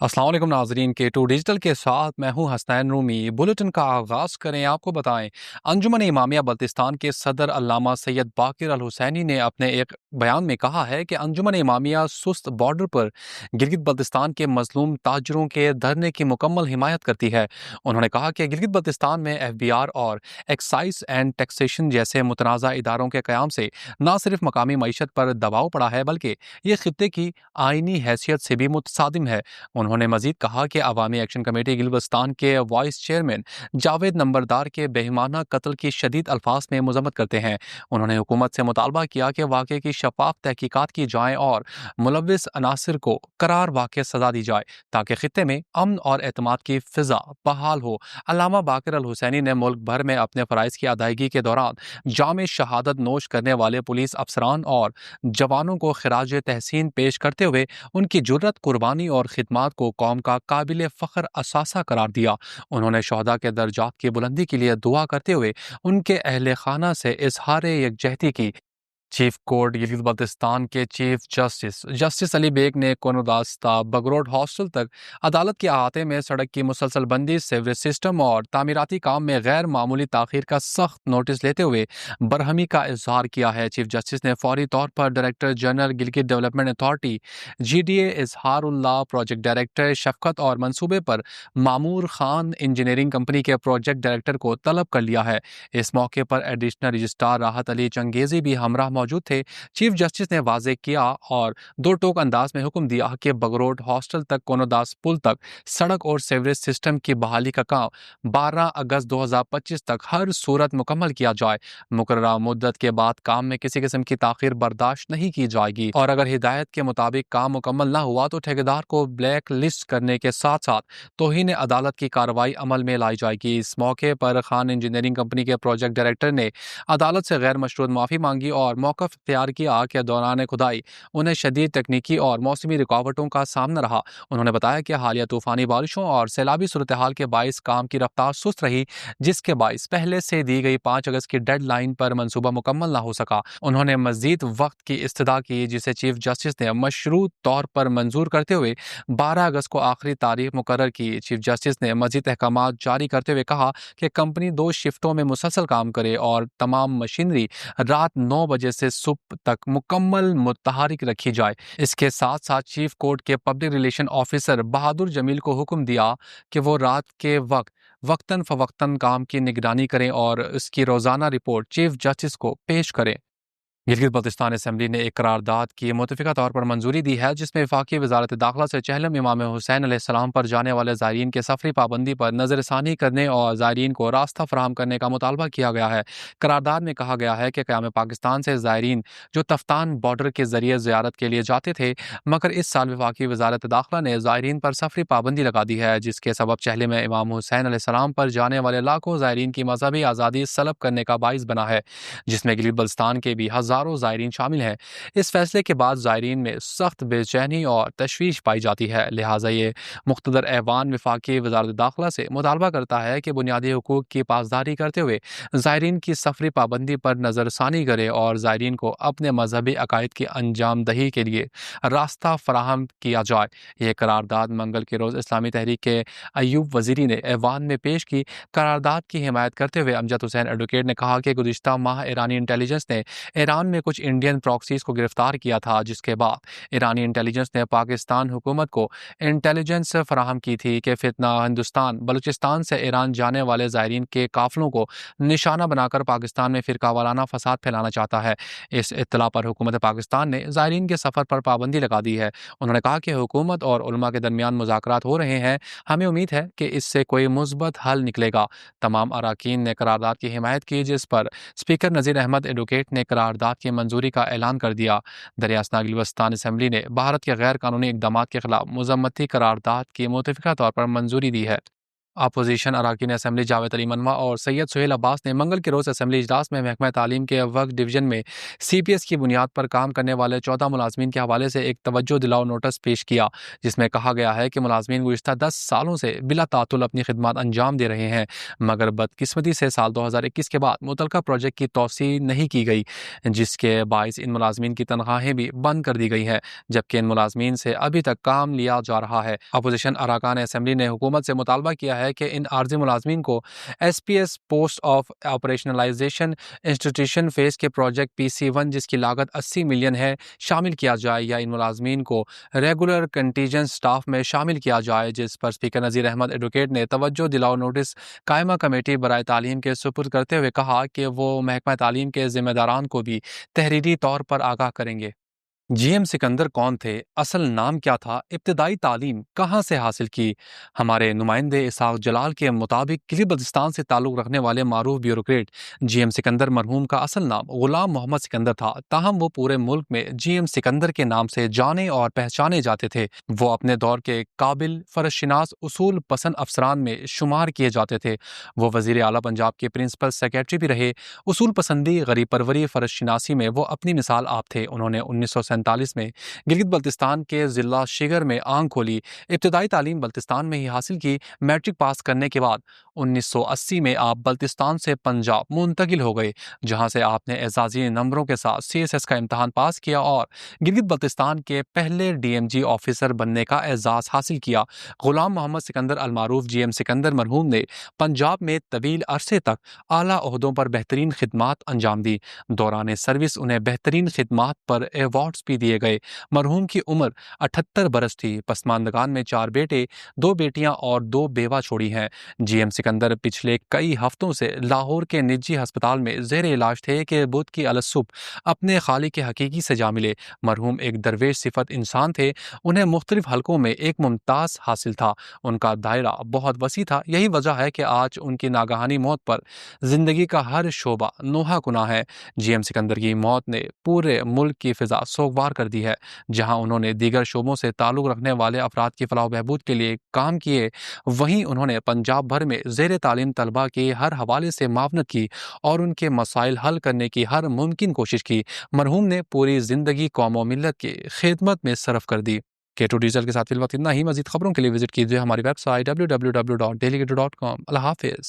अस्सलाम वालेकुम नाजरीन, के टू डिजिटल के साथ मैं हूं हसनैन रूमी। बुलेटिन का आगाज़ करें। आपको बताएं, अंजुमन इमामिया बल्तिस्तान के सदर अल्लामा सैयद बाकिर अल हुसैनी ने अपने एक बयान में कहा है कि अंजुमन इमामिया सुस्त बॉर्डर पर गिलगित बल्तिस्तान के मजलूम ताजरों के धरने की मुकम्मल हिमायत करती है। उन्होंने कहा कि गिलगित बल्तिस्तान में FBI और एक्साइज एंड टैक्सेशन जैसे मुतनाज़ा इदारों के क़याम से न सिर्फ मकामी मईशत पर दबाव पड़ा है, बल्कि ये खित्ते की आइनी हैसियत से भी मुतसादिम है। उन्होंने मजीद कहा कि अवामी एक्शन कमेटी गिलबस्तान के वाइस चेयरमैन जावेद नंबरदार के बेईमाना कत्ल की शदीद अल्फाज में मजम्मत करते हैं। उन्होंने हुकूमत से मुतालबा किया कि वाक़े की शफाफ तहकीकात की जाए और मुलव्विस अनासिर को करार वाक़ई सजा दी जाए, ताकि खित्ते में अमन और एतमाद की फ़िज़ा बहाल हो। अल्लामा बाकिर अल हुसैनी ने मुल्क भर में अपने फ़राइज़ की अदायगी के दौरान जाम शहादत नोश करने वाले पुलिस अफसरान और जवानों को खिराज तहसीन पेश करते हुए उनकी जुर्रत, कुर्बानी और खिदमात को कौम का काबिल फ़ख्र असासा करार दिया। उन्होंने शहदा के दर्जात की बुलंदी के लिए दुआ करते हुए उनके अहले खाना से इजहार यकजहती की। चीफ कोर्ट गिलगित बल्तिस्तान के chief justice justice Ali Baig ने कोनोदास्ता बगरोड हॉस्टल तक अदालत के अहाते में सड़क की मुसलसल बंदी, सीवरेज सिस्टम और तामीराती काम में गैर मामूली ताखीर का सख्त नोटिस लेते हुए बरहमी का इजहार किया है। चीफ जस्टिस ने फौरी तौर पर director general Gilgit development authority GDA Izharullah, project director Shafqat और मनसूबे पर मामूर खान इंजीनियरिंग कंपनी के प्रोजेक्ट डायरेक्टर को तलब कर लिया है। इस मौके पर एडिशनल रजिस्ट्रार राहत अली चंगेजी भी हमरा मौजूद थे। चीफ जस्टिस ने वाजे किया और दो टोक अंदाज में हुक्म दिया कि बगरोड हॉस्टल तक कोनोदास पुल तक सड़क और सीवरेज सिस्टम की बहाली का काम 12 अगस्त 2025 तक हर सूरत मुकम्मल किया जाए। मुकर्ररा मुद्दत के बाद काम में किसी किस्म की ताखीर बर्दाश्त नहीं की जाएगी और अगर हिदायत के मुताबिक काम मुकम्मल न हुआ तो ठेकेदार को ब्लैक लिस्ट करने के साथ साथ तौहीन अदालत की कार्रवाई अमल में लाई जाएगी। इस मौके पर खान इंजीनियरिंग कंपनी के प्रोजेक्ट डायरेक्टर ने अदालत से गैर मशरूत माफ़ी मांगी और मौक़िफ़ इख्तियार किया कि दौरान खुदाई उन्हें शदीद तकनीकी और मौसमी रुकावटों का सामना रहा। उन्होंने बताया कि हालिया तूफ़ानी बारिशों और सैलाबी सूरत हाल के बाइस काम की रफ्तार सुस्त रही, जिसके बाइस पहले से दी गई 5 अगस्त की डेड लाइन पर मनसूबा मुकम्मल न हो सका। उन्होंने मज़ीद वक्त की इस्तदा की, जिसे चीफ जस्टिस ने मशरूत तौर पर मंजूर करते हुए 12 अगस्त को आखिरी तारीख मुकर्रर की। चीफ जस्टिस ने मज़ीद अहकामात जारी करते हुए कहा कि कंपनी 2 शिफ्टों में मुसलसल काम करे और तमाम मशीनरी रात 9 बजे से सुबह तक मुकम्मल मुतहरिक रखी जाए। इसके साथ साथ चीफ कोर्ट के पब्लिक रिलेशन ऑफिसर बहादुर जमील को हुक्म दिया कि वो रात के वक्त वक्तन फवक्तन काम की निगरानी करें और इसकी रोज़ाना रिपोर्ट चीफ जस्टिस को पेश करें। गिलगित बल्तिस्तान असम्बली ने एक करारदाद की मुतफ़िका तौर पर मंजूरी दी है, जिसमें वफाकी वज़ारत दाखिला से चहलम इमाम हुसैन अलैहिस्सलाम पर जाने वाले ज़ायरीन के सफरी पाबंदी पर नज़रसानी करने और ज़ायरीन को रास्ता फराहम करने का मुतालबा किया गया है। करारदाद में कहा गया है कि क़याम पाकिस्तान से ज़ायरीन जो तफ्तान बॉर्डर के ज़रिए ज़ियारत के लिए जाते थे, मगर इस साल वफाकी वज़ारत दाखिला ने ज़ायरीन पर सफरी पाबंदी लगा दी है, जिसके सबब चहलम इमाम हुसैन अलैहिस्सलाम पर जाने वाले लाखों ज़ायरीन की मजहबी आज़ादी सलब करने का बाइस बना है, जिसमें गिलगित बल्तिस्तान के भी हज़ारों ज़ायरीन शामिल हैं। इस फैसले के बाद ज़ायरीन में सख्त बेचैनी और तशवीश पाई जाती है। लिहाजा ये मुख्तदर ऐवान वफाकी वज़ारत दाखिला से मुतालबा करता है कि बुनियादी हुकूक की पासदारी करते हुए ज़ायरीन की सफरी पाबंदी पर नज़रसानी करे और ज़ायरीन को अपने मजहबी अकायद की अंजाम दही के लिए रास्ता फराहम किया जाए। ये करारदाद मंगल के रोज़ इस्लामी तहरीक के अयूब वज़ीरी ने ऐवान में पेश की। करारदाद की हिमायत करते हुए अमजद हुसैन एडवोकेट ने कहा कि गुज़िश्ता माह ईरानी इंटेलिजेंस ने ईरान में कुछ इंडियन प्रॉक्सीज को गिरफ्तार किया था, जिसके बाद ईरानी इंटेलिजेंस ने पाकिस्तान हुकूमत को इंटेलिजेंस फराहम की थी कि फितना हिंदुस्तान बलूचिस्तान से ईरान जाने वाले ज़ायरीन के काफिलों को निशाना बनाकर पाकिस्तान में फ़िरकावाराना फसाद फैलाना चाहता है। इस इत्तला पर हुकूमत पाकिस्तान ने ज़ायरीन के सफ़र पर पाबंदी लगा दी है। उन्होंने कहा कि हुकूमत और उलमा के दरमियान मुज़ाकरात हो रहे हैं, हमें उम्मीद है कि इससे कोई मुस्बत हल निकलेगा। तमाम अराकीन ने करारदाद की हिमायत की, जिस पर स्पीकर नज़ीर अहमद एडवोकेट ने करारदाद की मंजूरी का ऐलान कर दिया। दरियासना गिलबस्तान असम्बली ने भारत के गैर कानूनी इक़दामात के खिलाफ मज़म्मती करारदाद की मुतफ़िका तौर पर मंजूरी दी है। اپوزیشن اراکین اسمبلی جاوید علی منوا اور سید سہیل عباس نے منگل کے روز اسمبلی اجلاس میں محکمہ تعلیم کے وقت ڈویژن میں سی پی ایس کی بنیاد پر کام کرنے والے 14 ملازمین کے حوالے سے ایک توجہ دلاؤ نوٹس پیش کیا، جس میں کہا گیا ہے کہ ملازمین گزشتہ 10 سالوں سے بلا تعطل اپنی خدمات انجام دے رہے ہیں، مگر بدقسمتی سے سال 2021 کے بعد متعلقہ پروجیکٹ کی توسیع نہیں کی گئی، جس کے باعث ان ملازمین کی تنخواہیں بھی بند کر دی گئی ہیں، جبکہ ان ملازمین سے ابھی تک کام لیا جا رہا ہے۔ اپوزیشن اراکان اسمبلی نے حکومت سے مطالبہ کیا ہے کہ ان عارضی ملازمین کو S P S post of operationalization institution fees کے پروجیکٹ PC1 جس کی لاگت 80 ملین ہے شامل کیا جائے، یا ان ملازمین کو ریگولر کنٹینجنٹ سٹاف میں شامل کیا جائے، جس پر اسپیکر نذیر احمد ایڈوکیٹ نے توجہ دلاؤ نوٹس قائمہ کمیٹی برائے تعلیم کے سپرد کرتے ہوئے کہا کہ وہ محکمہ تعلیم کے ذمہ داران کو بھی تحریری طور پر آگاہ کریں گے۔ GM سکندر کون تھے؟ اصل نام کیا تھا؟ ابتدائی تعلیم کہاں سے حاصل کی؟ ہمارے نمائندے اسحاق جلال کے مطابق کلی بلتستان سے تعلق رکھنے والے معروف بیوروکریٹ GM سکندر مرحوم کا اصل نام غلام محمد سکندر تھا، تاہم وہ پورے ملک میں GM سکندر کے نام سے جانے اور پہچانے جاتے تھے۔ وہ اپنے دور کے قابل فرض شناس اصول پسند افسران میں شمار کیے جاتے تھے۔ وہ وزیر اعلیٰ پنجاب کے پرنسپل سیکریٹری بھی رہے۔ اصول پسندی، غریب پروری، فرض شناسی میں وہ اپنی مثال آپ تھے۔ انہوں نے 1947 میں گلگت بلتستان کے ضلع شیگر میں آنکھ کھولی، ابتدائی تعلیم بلتستان میں ہی حاصل کی۔ میٹرک پاس کرنے کے بعد 1980 میں آپ بلتستان سے پنجاب منتقل ہو گئے، جہاں سے آپ نے اعزازی نمبروں کے ساتھ CSS کا امتحان پاس کیا اور گلگت بلتستان کے پہلے DMG آفیسر بننے کا اعزاز حاصل کیا۔ غلام محمد سکندر المعروف GM سکندر مرحوم نے پنجاب میں طویل عرصے تک اعلیٰ عہدوں پر بہترین خدمات انجام دی۔ دوران سروس انہیں بہترین خدمات پر ایوارڈز بھی دیے گئے۔ مرحوم کی عمر 78 برس تھی۔ پسماندگان میں 4 بیٹے، 2 بیٹیاں اور 2 بیوہ چھوڑی ہیں۔ GM سکندر پچھلے کئی ہفتوں سے لاہور کے نجی ہسپتال میں زیر علاج تھے کہ بدھ کی الصبح اپنے خالق حقیقی سے جا ملے۔ مرحوم ایک درویش صفت انسان تھے، انہیں مختلف حلقوں میں ایک ممتاز حاصل تھا، ان کا دائرہ بہت وسیع تھا۔ یہی وجہ ہے کہ آج ان کی ناگہانی موت پر زندگی کا ہر شعبہ نوحہ کنا ہے۔ GM سکندر کی موت نے پورے ملک کی فضا سوگوار کر دی ہے۔ جہاں انہوں نے دیگر شعبوں سے تعلق رکھنے والے افراد کی فلاح و بہبود کے لیے کام کیے، وہیں انہوں نے پنجاب بھر میں زیر تعلیم طلباء کی ہر حوالے سے معاونت کی اور ان کے مسائل حل کرنے کی ہر ممکن کوشش کی۔ مرحوم نے پوری زندگی قوم و ملت کی خدمت میں صرف کر دی۔ K2 ڈیجیٹل کے ساتھ فی الوقت اتنا ہی۔ مزید خبروں کے لیے وزٹ کیجیے ہماری ویب سائٹ www.dailygator.com۔ اللہ حافظ۔